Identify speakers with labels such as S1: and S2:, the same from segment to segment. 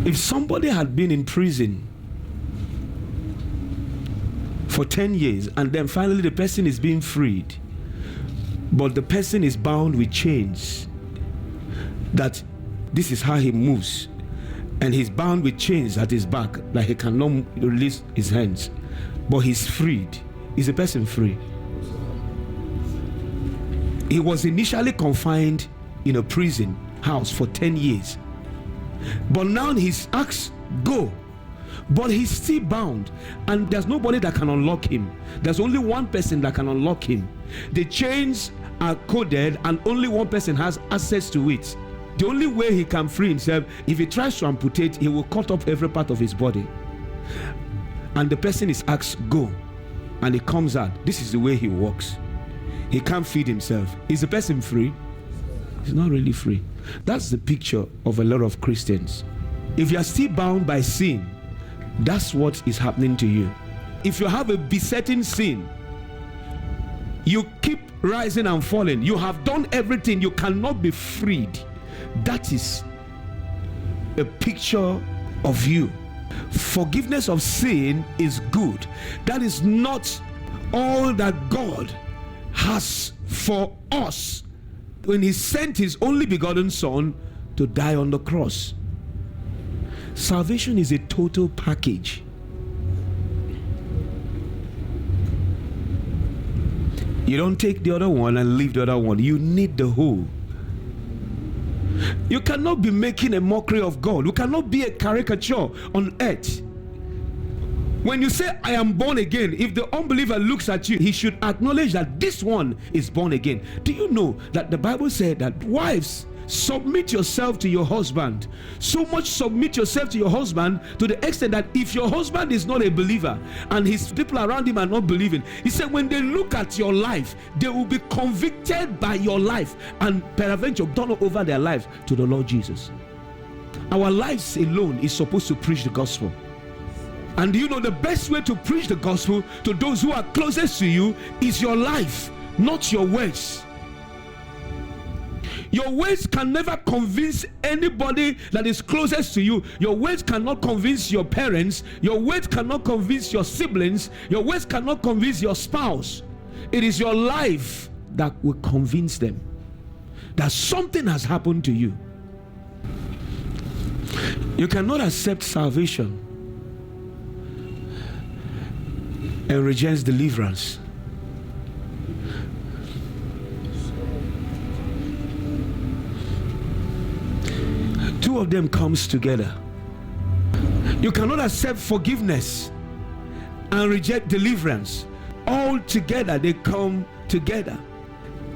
S1: If somebody had been in prison for 10 years and then finally the person is being freed, but the person is bound with chains, that this is how he moves, and he's bound with chains at his back, like he cannot release his hands, but he's freed. Is the person free? He was initially confined in a prison house for 10 years, but now he's asked, go. But he's still bound, and there's nobody that can unlock him. There's only one person that can unlock him. The chains are coded, and only one person has access to it. The only way he can free himself, if he tries to amputate, he will cut off every part of his body. And the person is asked, go. And he comes out. This is the way he walks. He can't feed himself. Is the person free? He's not really free. That's the picture of a lot of Christians. If you are still bound by sin, that's what is happening to you. If you have a besetting sin, you keep rising and falling. You have done everything. You cannot be freed. That is a picture of you. Forgiveness of sin is good. That is not all that God has for us when he sent his only begotten Son to die on the cross. Salvation is a total package. You don't take the other one and leave the other one. You need the whole. You cannot be making a mockery of God. You cannot be a caricature on earth. When you say, I am born again, if the unbeliever looks at you, he should acknowledge that this one is born again. Do you know that the Bible said that wives, submit yourself to your husband? So much submit yourself to your husband to the extent that if your husband is not a believer and his people around him are not believing, he said when they look at your life, they will be convicted by your life and peradventure turn over their life to the Lord Jesus. Our lives alone is supposed to preach the gospel. And do you know the best way to preach the gospel to those who are closest to you is your life, not your words. Your words can never convince anybody that is closest to you. Your words cannot convince your parents. Your words cannot convince your siblings. Your words cannot convince your spouse. It is your life that will convince them that something has happened to you. You cannot accept salvation and reject deliverance. Two of them comes together. You cannot accept forgiveness and reject deliverance. All together they come together.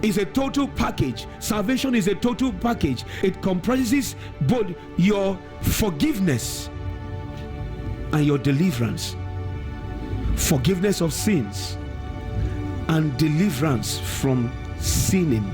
S1: It's a total package. Salvation is a total package. It comprises both your forgiveness and your deliverance. Forgiveness of sins and deliverance from sinning.